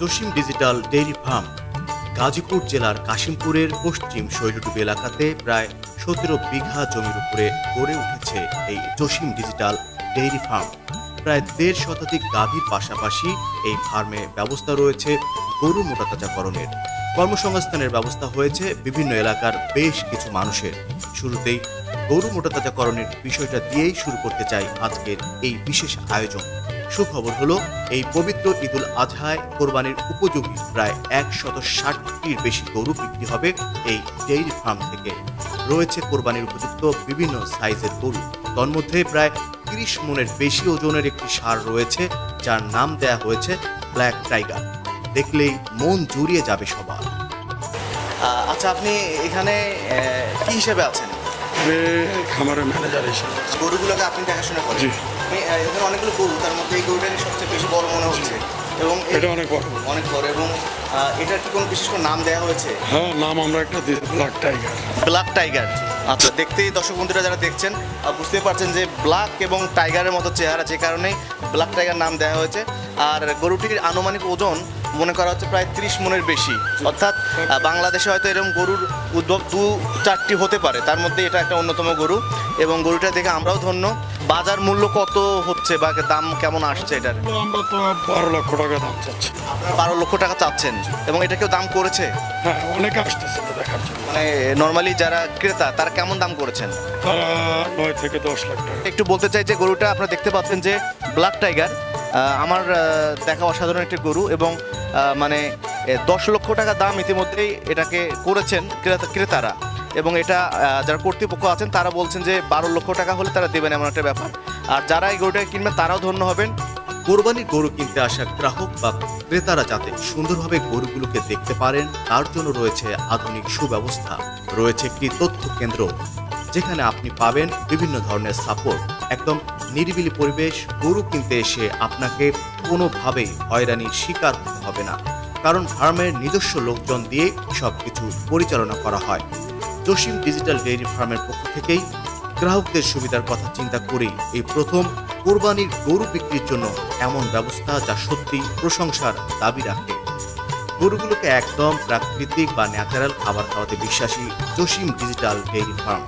Jasim digital dairy farm Gazipur জেলার কাশিমপুরের পশ্চিম শৈলডুবি এলাকাতে প্রায় ১৭ বিঘা জমির উপরে গড়ে উঠেছে এই জসিম ডিজিটাল ডেইরি ফার্ম। প্রায় ১.৫ শতাধিক গাভীর পাশাপাশি এই ফার্মে ব্যবস্থা রয়েছে গরু মোটাতাজাকরণের। কর্মসংস্থানের ব্যবস্থা হয়েছে বিভিন্ন এলাকার বেশ কিছু মানুষের। শুরুতেই গরু মোটাতাজাকরণের বিষয়টা দিয়েই শুরু করতে চাই আজকের এই বিশেষ আয়োজন। সুখবর হলো, এই পবিত্র ঈদুল আজহায় কোরবানির উপযোগী প্রায় ১৬০টির বেশি গরু বিক্রি হবে এই ডেইরি ফার্ম থেকে। রয়েছে কোরবানির উপযুক্ত বিভিন্ন সাইজের গরু, তন্মধ্যে প্রায় ৩০ মনের বেশি ওজনের একটি ষাঁড় রয়েছে, যার নাম দেয়া হয়েছে ব্ল্যাক টাইগার। দেখলেই মন জুড়িয়ে যাবে সবার। আচ্ছা, আপনি এখানে কি হিসেবে আছেন? খামারের ম্যানেজার হিসেবে। গরুগুলোকে আপনি দেখাশোনা করেন? জি। এখানে অনেকগুলো গরু, তার মধ্যে এই গরুটাকে সবচেয়ে বেশি বড় মনে হচ্ছে। এবং এটা অনেক বড়। অনেক বড়। এবং এটার কি কোনো বিশেষ কোনো নাম দেওয়া হয়েছে? হ্যাঁ, নাম আমরা একটা দিই, ব্ল্যাক টাইগার। Black tiger. আচ্ছা, দেখতেই দর্শক বন্ধুরা যারা দেখছেন বুঝতে পারছেন যে ব্ল্যাক এবং টাইগারের মতো চেহারা, যে কারণে ব্ল্যাক টাইগার নাম দেওয়া হয়েছে। আর গরুটির আনুমানিক ওজন মনে করা হচ্ছে প্রায় ৩০ মনের বেশি। অর্থাৎ বাংলাদেশে হয়তো এরকম গরুর উদ্ভব ২-৪টি হতে পারে, তার মধ্যে এটা একটা অন্যতম গরু। এবং গরুটা দেখে আমরাও ধন্য। বাজার মূল্য কত হচ্ছে বা দাম কেমন আসছে এটার? আমরা তো ১২ লক্ষ টাকা দাম চাচ্ছি। আপনারা 12 লক্ষ টাকা চাচ্ছেন, এবং এটা কেউ দাম করেছে? হ্যাঁ, অনেকে আসতেছে তো দেখার জন্য। মানে নর্মালি যারা ক্রেতা তারা কেমন দাম করেছেন? তারা ৯ থেকে ১০ লাখ টাকা। একটু বলতে চাই যে গরুটা আপনারা দেখতে পাচ্ছেন যে ব্ল্যাক টাইগার, আমার দেখা অসাধারণ একটি গরু। এবং মানে ১০ লক্ষ টাকা দাম ইতিমধ্যেই এটাকে করেছেন ক্রেতারা। এবং এটা যারা কর্তৃপক্ষ আছেন তারা বলছেন যে ১২ লক্ষ টাকা হলে তারা দেবেন, এমন একটা ব্যাপার। আর যারা এই গরুটাকে কিনবেন তারাও ধন্য হবেন। কোরবানির গরু কিনতে আসা গ্রাহক বা ক্রেতারা যাতে সুন্দরভাবে গরুগুলোকে দেখতে পারেন, তার জন্য রয়েছে আধুনিক সুব্যবস্থা। রয়েছে একটি তথ্য কেন্দ্র, যেখানে আপনি পাবেন বিভিন্ন ধরনের সাপোর্ট। একদম নিরিবিলি পরিবেশ। গরু কিনতে এসে আপনাকে কোনোভাবেই হয়রানির শিকার হতে হবে না, কারণ ফার্মের নিজস্ব লোকজন দিয়ে সবকিছু পরিচালনা করা হয়। জসিম ডিজিটাল ডেইরি ফার্মের পক্ষ থেকেই গ্রাহকদের সুবিধার কথা চিন্তা করেই এই প্রথম কোরবানির গরু বিক্রির জন্য এমন ব্যবস্থা, যা সত্যি প্রশংসার দাবি রাখে। গরুগুলোকে একদম প্রাকৃতিক বা ন্যাচারাল খাবার খাওয়াতে বিশ্বাসী জসিম ডিজিটাল ডেইরি ফার্ম।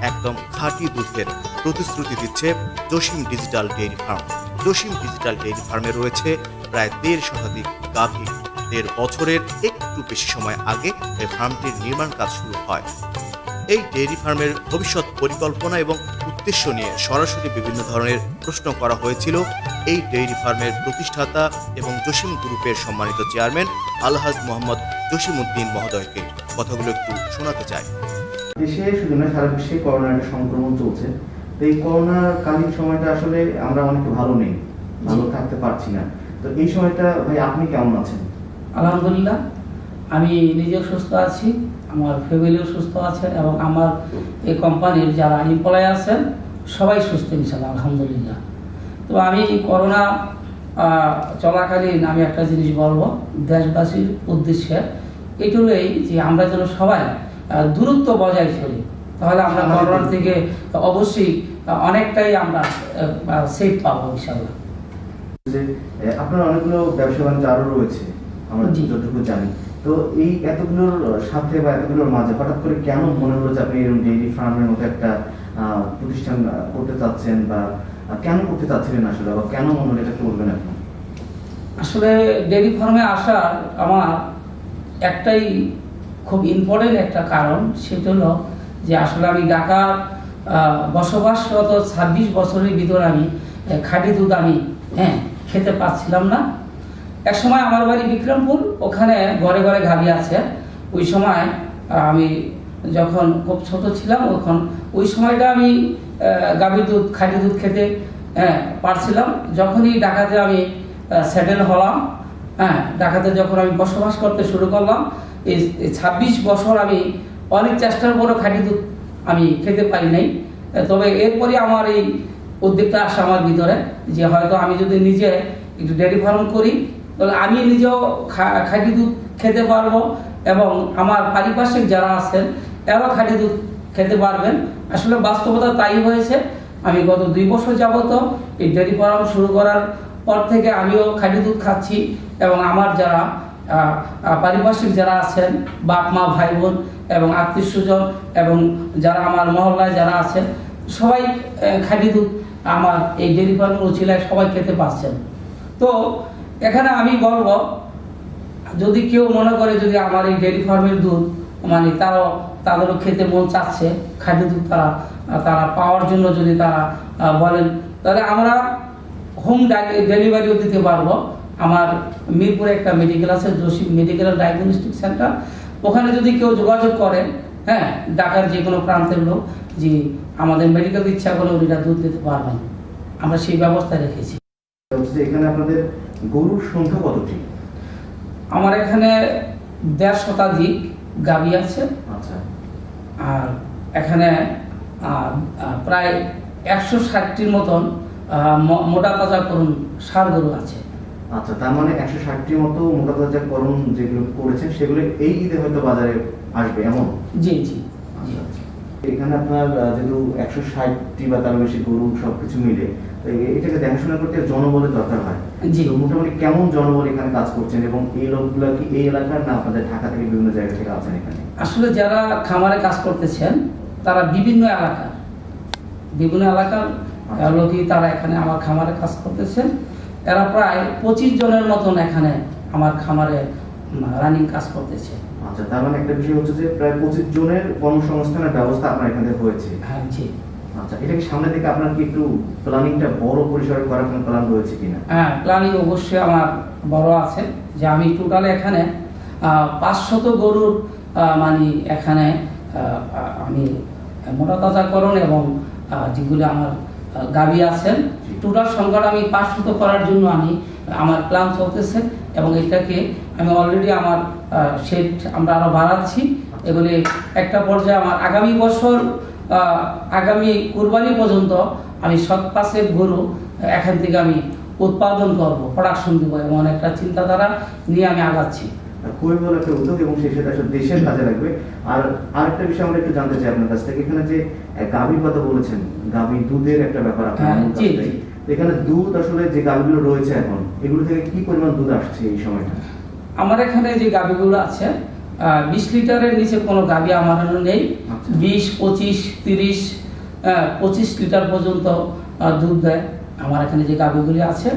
একদম খাঁটি দুধের প্রতিশ্রুতি দিচ্ছে Jasim digital dairy farm. Jasim digital dairy ফার্মে রয়েছে প্রায় ১.৫ শতাধিক গাভী। ১.৫ বছরের একটু বেশি সময় আগে এই ফার্মটির নির্মাণ কাজ শুরু হয়। এই ডেইরি ফার্মের ভবিষ্যৎ পরিকল্পনা এবং উদ্দেশ্য নিয়ে সরাসরি বিভিন্ন ধরনের প্রশ্ন করা হয়েছিল এই ডেইরি ফার্মের প্রতিষ্ঠাতা এবং জসিম গ্রুপের সম্মানিত চেয়ারম্যান আলহাজ মোহাম্মদ জসিম উদ্দিন মহোদয়কে। কথাগুলো একটু শোনাতে চাই। দেশে শুধু না, সারা বিশ্বে করোনার একটা সংক্রমণ চলছে। তো এই করোনার কালীন সময়টা আসলে আমরা অনেক ভালো নেই, ভালো থাকতে পারছি না। তো এই সময়টা ভাই আপনি কেমন আছেন? আলহামদুলিল্লাহ, আমি নিজেও সুস্থ আছি, আমার ফ্যামিলিও সুস্থ আছে, এবং আমার এই কোম্পানির যারা এমপ্লয় আছেন সবাই সুস্থ ইনশাআল্লাহ, আলহামদুলিল্লাহ। তো আমি করোনা চলাকালীন আমি একটা জিনিস বলবো দেশবাসীর উদ্দেশ্যে, এটুকুই যে আমরা যেন সবাই দূরত্ব বজায় চলি, তাহলে আমরা করোনা থেকে অবশ্যই অনেকটাই আমরা সেফ পাবো ইনশাআল্লাহ। আপনার অনেকগুলো ব্যবসা বাণিজ্য আরো রয়েছে, আমরা যতটুকু জানি। তো এই এতগুলোর সাথে বা এতগুলোর মাঝে হঠাৎ করে কেন মনে হলো যে আপনি এরকম ডেইরি ফার্মের মতো একটা প্রতিষ্ঠান করতে চাচ্ছেন, বা কেন করতে চাচ্ছিলেন আসলে, বা কেন মনে হলো এটা করবেন আপনি? আসলে ডেইরি ফার্মে আসার আমার একটাই খুব ইম্পর্টেন্ট একটা কারণ, সেটা হলো যে আসলে আমি ঢাকা বসবাসরত ২৬ বছরের ভিতরে আমি খাঁটি দুধ আমি খেতে পাচ্ছিলাম না। এক সময় আমার বাড়ি বিক্রমপুর, ওখানে ঘরে ঘরে গাভী আছে। ওই সময় আমি যখন খুব ছোট ছিলাম, ওই সময়টা আমি গাভীর দুধ, খাঁটি দুধ খেতে পারছিলাম। যখনই ঢাকাতে আমি সেটেল হলাম, ঢাকাতে যখন আমি বসবাস করতে শুরু করলাম, এই ২৬ বছর আমি অনেক চেষ্টার পরও খাঁটি দুধ আমি খেতে পারি নাই। তবে এরপরে আমার এই উদ্যোগটা আসে আমার ভিতরে, যে হয়তো আমি যদি নিজে একটু ডেয়ারি ফার্ম করি, তাহলে আমি নিজেও খাঁটি দুধ খেতে পারবো, এবং আমার পারিপার্শ্বিক যারা আছেন এরাও খাঁটি দুধ খেতে পারবেন। আসলে বাস্তবতা তাই হয়েছে। আমি গত ২ বছর যাবত এই ডেয়ারি ফার্ম শুরু করার পর থেকে আমিও খাঁটি দুধ খাচ্ছি এবং আমার যারা পারিপার্শ্বিক যারা আছেন, বাপ মা ভাই বোন এবং আত্মীয় স্বজন এবং যারা আমার মহল্লায় যারা আছেন, সবাই খাঁটি দুধ আমার এই ডেয়ারি ফার্মের উচিলায় সবাই খেতে পাচ্ছেন। তো এখানে আমি বলবো, যদি কেউ মনে করে যদি আমার এই ডেয়ারি ফার্মের দুধ মানে তাদেরও খেতে মন চাচ্ছে, খাঁটি দুধ তারা পাওয়ার জন্য যদি তারা বলেন, তাহলে আমরা হোম ডেলিভারিও দিতে পারবো। আমার মিরপুরে একটা মেডিকেল আছে, জসিম মেডিকেল ডায়াগনস্টিক সেন্টার, ওখানে যদি কেউ যোগাযোগ করে, হ্যাঁ, ঢাকার যে কোনো প্রান্তের লোক, যে আমাদের মেডিকেল ইচ্ছা করলে উনিরা দুধ দিতে পারবেন, আমরা সেই ব্যবস্থা রেখেছি। এখানে আপনাদের গরুর সংখ্যা কতটি? আমার এখানে 1.5 শতাধিক গাভী আছে। আচ্ছা। আর এখানে প্রায় 160টির মতন মোটা তাজাকরণ ষাঁড় গরু আছে। আচ্ছা, তার মানে 160টির মতো মোটা তাজাকরণ যেগুলো করেছেন সেগুলো এই ঈদে হয়তো বাজারে আসবে, এমন? জি জি। আচ্ছা, আচ্ছা। এখানে আপনার যেহেতু 160টি বা তার বেশি গরু সবকিছু মিলে, তো এটাকে দেখাশোনা করতে জনবলের দরকার হয়। জি। তো মোটামুটি কেমন জনবল এখানে কাজ করছেন, এবং এই লোকগুলো কি এই এলাকার, না আপনাদের ঢাকা থেকে বিভিন্ন জায়গা থেকে আছেন এখানে? আসলে যারা খামারে কাজ করতেছেন তারা বিভিন্ন এলাকার লোকই তারা এখানে আমার খামারে কাজ করতেছেন। এরা প্রায় 25 জনের মতন এখানে আমার খামারে রানিং কাজ করতেছে। আচ্ছা, তার মানে একটা বিষয় হচ্ছে যে প্রায় 25 জনের কর্মসংস্থানের ব্যবস্থা আপনার এখানে হয়েছে। হ্যাঁ, জি। আচ্ছা, এটা কি সামনে থেকে আপনার কি একটু প্ল্যানিংটা বড় পরিসরে করার কোনো প্ল্যান রয়েছে কিনা? হ্যাঁ, প্ল্যানিং অবশ্যই আমার বড় আছে, যে আমি টোটালে এখানে 500 গরুর মানে এখানে আমি মোটা তাজাকরণ এবং যেগুলো আমার গাভী আছেন, টোটাল সংখ্যাটা আমি 500 করার জন্য আমার প্ল্যান চলতেছে, এবং এটাকে আমি অলরেডি আমার সেট আমরা আরো বাড়াচ্ছি। এগুলি একটা পর্যায়ে আমার আগামী বছর আগামী কুরবানি পর্যন্ত আমি 7-5 গরু এখান থেকে আমি উৎপাদন করব, প্রোডাকশন দিব, এমন একটা চিন্তাধারা নিয়ে আমি আগাচ্ছি। খুবই ভালো একটা উদ্যোগ, এবং সেই সাথে আসলে দেশের কাজে লাগবে। আর আরেকটা বিষয় আমরা একটু জানতে চাই আপনার কাছ থেকে, এখানে যে গাভীর কথা বলেছেন, গাভী দুধের একটা ব্যাপার আপনার কাছ থেকে। এখানে দুধ আসলে যে গাভীগুলো রয়েছে এখন, এগুলো থেকে কি পরিমাণ দুধ আসছে এই সময়টা? আমার এখানে যে গাভীগুলো আছে 20 লিটারের নিচে কোনো গাভী আমার নেই। 20, 25, 30, 25 লিটার পর্যন্ত দুধ দেয় আমার এখানে যে গাভীগুলি আছে।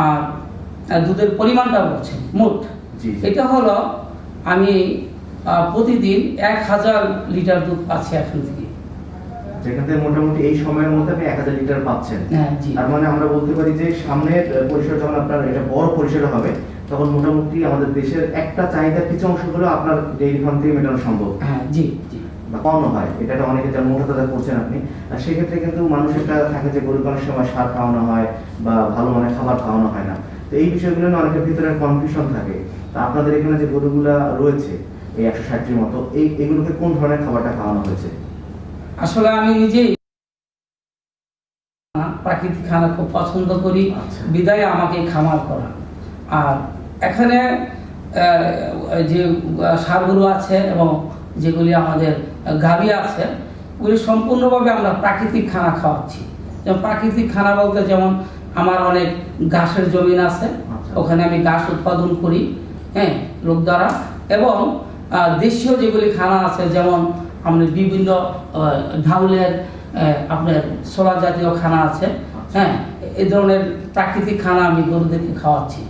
আর দুধের পরিমাণটা বলছে মোট, এটা হলো আমি প্রতিদিন 1000 লিটার দুধ পাচ্ছি এখান থেকে। যেখান থেকে মোটামুটি এই সময়ের মধ্যে আপনি 1000 লিটার পাচ্ছেন। হ্যাঁ, জি। তার মানে আমরা বলতে পারি যে সামনের পরিসর যখন আপনার এটা বড় পরিসরে হবে, তখন মোটামুটি আমাদের দেশের একটা চাহিদার কিছু অংশ হলেও আপনার ডেইরি ফার্ম থেকে মেটানো সম্ভব। হ্যাঁ, জি জি। বা কমও হয়, এটা অনেকে যারা মোটা তাজা করছেন আপনি, আর সেক্ষেত্রে কিন্তু মানুষের একটা থাকে যে গরুকে অনেক সময় সার খাওয়ানো হয় বা ভালো মানের খাবার খাওয়ানো হয় না। তো এই বিষয়গুলো নিয়ে অনেকের ভিতরে কনফিউশন থাকে। তা আপনাদের এখানে যে গরুগুলা রয়েছে এই 160টির মতো, এগুলোকে কোন ধরনের খাবারটা খাওয়ানো হয়েছে? আসলে আমি নিজেই প্রাকৃতিক খানা খুব পছন্দ করি, বিদায় আমাকে খামার করা। আর এখানে যে ষাঁড় আছে এবং যেগুলি আমাদের গাভী আছে, ওগুলি সম্পূর্ণভাবে আমরা প্রাকৃতিক খানা খাওয়াচ্ছি। যেমন প্রাকৃতিক খানা বলতে, যেমন আমার অনেক ঘাসের জমিন আছে, ওখানে আমি ঘাস উৎপাদন করি, হ্যাঁ, লোক দ্বারা। এবং দেশীয় যেগুলি খানা আছে, যেমন আমাদের বিভিন্ন ঢাউলের আপনার ছোলা জাতীয় খানা আছে, হ্যাঁ, এই ধরনের প্রাকৃতিক খানা আমি গরুদেরকে খাওয়াচ্ছি।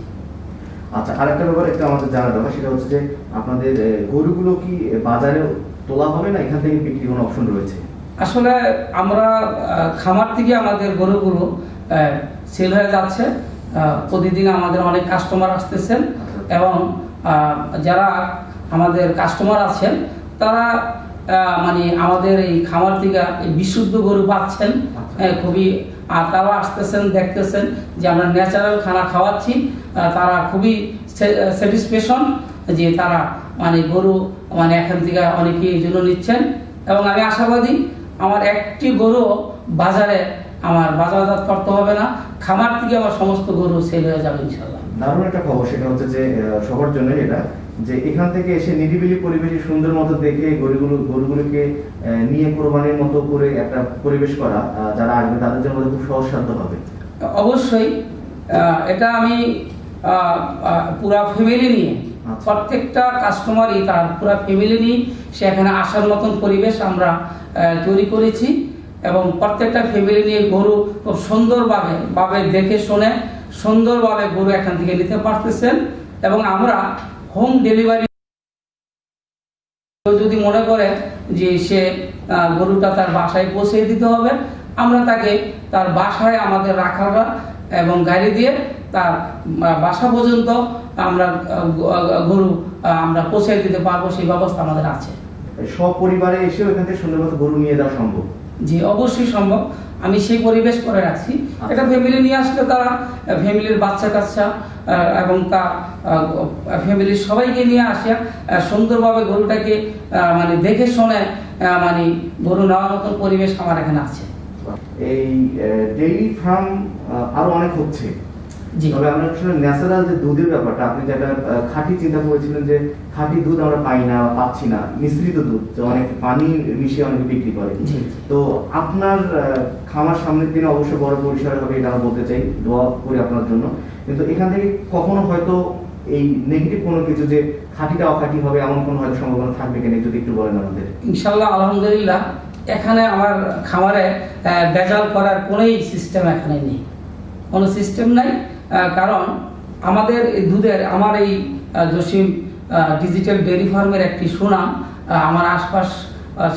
আচ্ছা, আরেকটা ব্যাপার একটু আমাদের জানা দরকার, সেটা হচ্ছে যে আপনাদের গরুগুলো কি বাজারে তোলা হবে, না এখান থেকে বিক্রি কোনো অপশন রয়েছে? আসলে আমরা খামার থেকে আমাদের গরুগুলো সেল হয়ে যাচ্ছে। প্রতিদিন আমাদের অনেক কাস্টমার আসতেছেন, এবং যারা আমাদের কাস্টমার আছেন তারা মানে আমাদের এই খামার থেকে বিশুদ্ধ গরু পাচ্ছেন খুবই। আর তারা আসতেছেন, দেখতেছেন যে আমরা ন্যাচারাল খানা খাওয়াচ্ছি, তারা খুবই স্যাটিসফ্যাকশন যে তারা মানে গরু মানে এখান থেকে অনেকে এই জন্য নিচ্ছেন। এবং আমি আশাবাদী আমার একটি গরু বাজারে আমার বাজারজাত করতে হবে না, খামার থেকে আমার সমস্ত গরু সেল হয়ে যাবে ইনশাআল্লাহ। দারুণ একটা খবর, সেটা হচ্ছে যে সবার জন্য এটা, যে এখান থেকে এসে নিরিবিলি পরিবেশে সুন্দর মতো দেখে গরুগুলোকে নিয়ে কোরবানির মতো করে একটা পরিবেশ করা, যারা আসবে তাদের জন্য খুব সহজসাধ্য হবে। অবশ্যই এটা আমি পুরা ফ্যামিলি নিয়ে, আচ্ছা। প্রত্যেকটা কাস্টমারই তার পুরা ফ্যামিলি নিয়ে সেখানে আসার মতন পরিবেশ আমরা তৈরি করেছি এবং প্রত্যেকটা ফ্যামিলি নিয়ে গরু খুব সুন্দরভাবে দেখে শুনে সুন্দরভাবে গরু এখান থেকে নিতে পারতেছেন এবং আমরা হোম ডেলিভারি যদি মনে করে যে সে গরুটা তার বাসায় পৌঁছে দিতে হবে, আমরা তাকে তার বাসায় আমাদের রাখাটা এবং গাড়ি দিয়ে তার বাসা পর্যন্ত আমরা গরু আমরা পৌঁছে দিতে পারবো, সেই ব্যবস্থা আমাদের আছে। সপরিবারে এসে ওইখান থেকে সুন্দর মতো গরু নিয়ে যাওয়া সম্ভব? জি, অবশ্যই সম্ভব। আমি সেই পরিবেশ করে রাখছি। এটা ফ্যামিলি নিয়ে আসলে তারা ফ্যামিলির বাচ্চা কাচ্চা এবং তার ফ্যামিলির সবাইকে নিয়ে আসে সুন্দরভাবে গরুটাকে মানে দেখে শুনে মানে গরু নেওয়ার মতন পরিবেশ আমার এখানে আছে। এই ডেইরি ফার্ম আরো অনেক হচ্ছে, জি, তবে আমরা আসলে ন্যাচারাল যে দুধের ব্যাপারটা, আপনি যেটা খাঁটি চিন্তা করেছিলেন যে খাঁটি দুধ আমরা পাই না বা পাচ্ছি না, মিশ্রিত দুধ যে অনেক পানি মিশিয়ে অনেকে বিক্রি করে। জি। তো আপনার খামার সামনের দিনে অবশ্যই বড় পরিসরে হবে, এটা আমরা বলতে চাই, দোয়া করি আপনার জন্য। কিন্তু এখান থেকে কখনো হয়তো এই নেগেটিভ কোনো কিছু যে খাঁটিটা অখাঁটি হবে এমন কোনো হয়তো সম্ভাবনা থাকবে কিনা, যদি একটু বলেন আমাদের। ইনশাল্লাহ, আলহামদুলিল্লাহ, এখানে আমার খামারে ভেজাল করার কোনোই সিস্টেম এখানে নেই, কোনো সিস্টেম নাই। কারণ আমাদের এই দুধের, আমার এই জসিম ডিজিটাল ডেয়ারি ফার্মের একটি সুনাম আমার আশপাশ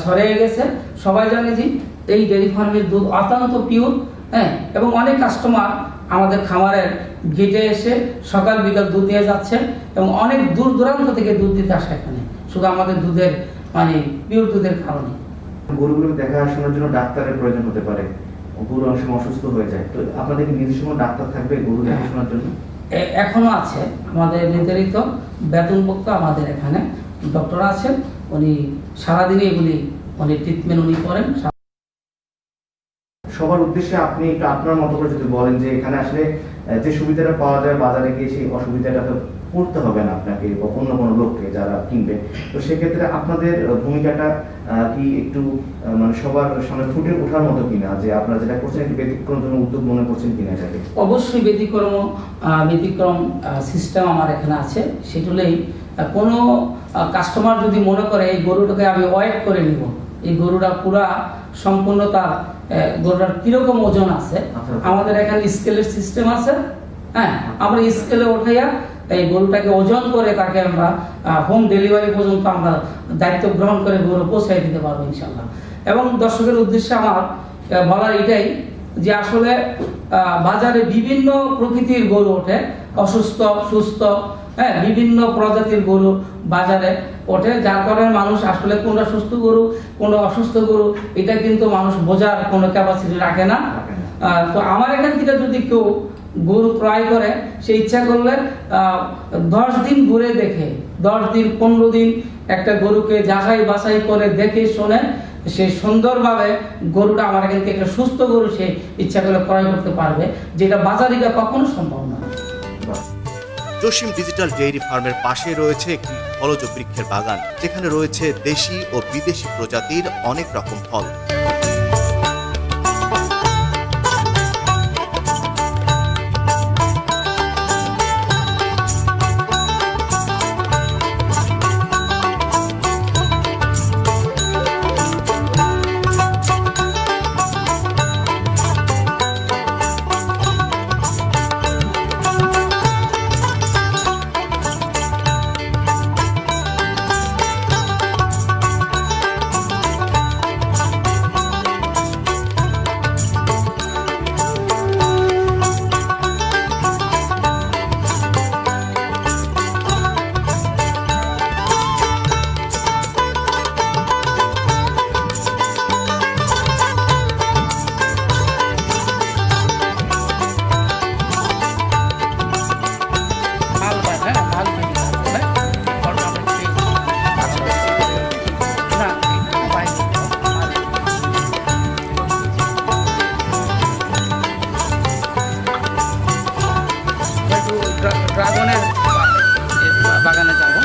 ছড়িয়ে গেছে। সবাই জানে যে এই ডেয়ারি ফার্মের দুধ অত্যন্ত পিওর, হ্যাঁ, এবং অনেক কাস্টমার আমাদের খামারের গেটে এসে সকাল বিকাল দুধ দিয়ে যাচ্ছে এবং অনেক দূর দূরান্ত থেকে দুধ দিতে আসে এখানে, শুধু আমাদের দুধের মানে পিওর দুধের কারণে। গরুগুলোকে দেখাশোনার জন্য ডাক্তারের প্রয়োজন হতে পারে, গরু অনেক সময় অসুস্থ হয়ে যায়, তো আপনাদের কি নিজস্ব কোনো ডাক্তার থাকবে গরু দেখাশোনার জন্য? এখনো আছে, আমাদের নির্ধারিত বেতনভুক্ত আমাদের এখানে ডক্টর আছেন, উনি সারাদিনে এগুলি উনি ট্রিটমেন্ট উনি করেন। সবার উদ্দেশ্যে আপনি একটু আপনার মতো করে যদি বলেন যে এখানে আসলে যে সুবিধাটা পাওয়া যায় বাজারে গিয়ে সেই অসুবিধাটা তো পড়তে হবে না আপনাকে বা অন্য কোনো লোককে যারা কিনবে, তো সেক্ষেত্রে আপনাদের ভূমিকাটা কি একটু মানে সবার সামনে ফুটে ওঠার মতো কিনা, যে আপনারা যেটা করছেন একটু ব্যতিক্রম ধরনের উদ্যোগ মনে করছেন কিনা এটাকে? অবশ্যই ব্যতিক্রম সিস্টেম আমার এখানে আছে। সেগুলোই কোনো কাস্টমার যদি মনে করে এই গরুটাকে আমি ওয়েট করে নিব, এই গরুটা পুরা সম্পূর্ণ তার গরুটার কিরকম ওজন আছে, আমাদের এখানে স্কেলের সিস্টেম আছে, হ্যাঁ, আমরা স্কেলে উঠাইয়া এই গরুটাকে ওজন করে তাকে আমরা হোম ডেলিভারি পর্যন্ত আমরা দায়িত্ব গ্রহণ করে গরু পৌঁছাই দিতে পারবো ইনশাল্লাহ। এবং দর্শকের উদ্দেশ্যে আমার বলার এটাই যে আসলে বাজারে বিভিন্ন প্রকৃতির গরু ওঠে, অসুস্থ সুস্থ, হ্যাঁ, বিভিন্ন প্রজাতির গরু বাজারে ওঠে, যার কারণে মানুষ আসলে কোনটা সুস্থ গরু কোনটা অসুস্থ গরু এটা কিন্তু মানুষ বোঝার কোনো ক্যাপাসিটি রাখে না। তো আমার এখান থেকে যদি কেউ গরু ক্রয় করে, সে ইচ্ছা করলে 10 দিন ঘুরে দেখে, 10 দিন 15 দিন একটা গরুকে যাচাই বাছাই করে দেখে শুনে সে সুন্দরভাবে গরুটা আমার এখান থেকে একটা সুস্থ গরু সে ইচ্ছা করলে ক্রয় করতে পারবে, যেটা বাজারে কখনো সম্ভব নয়। জসিম ডিজিটাল ডেইরি ফার্মের পাশে রয়েছে একটি ফলজ বৃক্ষের বাগান, যেখানে রয়েছে দেশি ও বিদেশি প্রজাতির অনেক রকম ফল। ড্রাগনের বাগানে যাবো।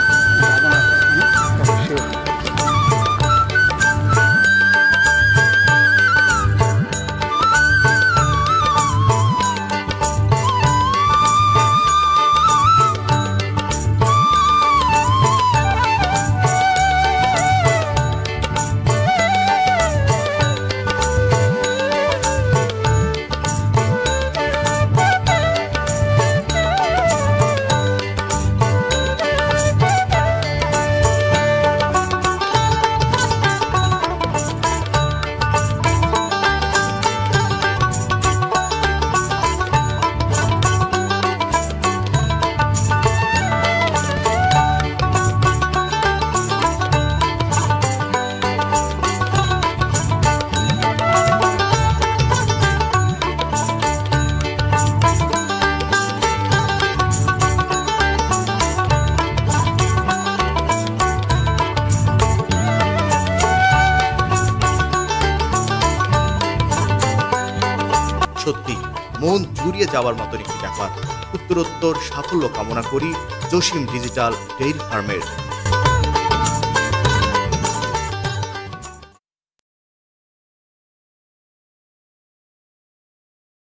জড়িয়ে যাওয়ার মতন একটি ব্যাপার। উত্তরোত্তর সাফল্য কামনা করি জসিম ডিজিটাল ডেইরি ফার্মের।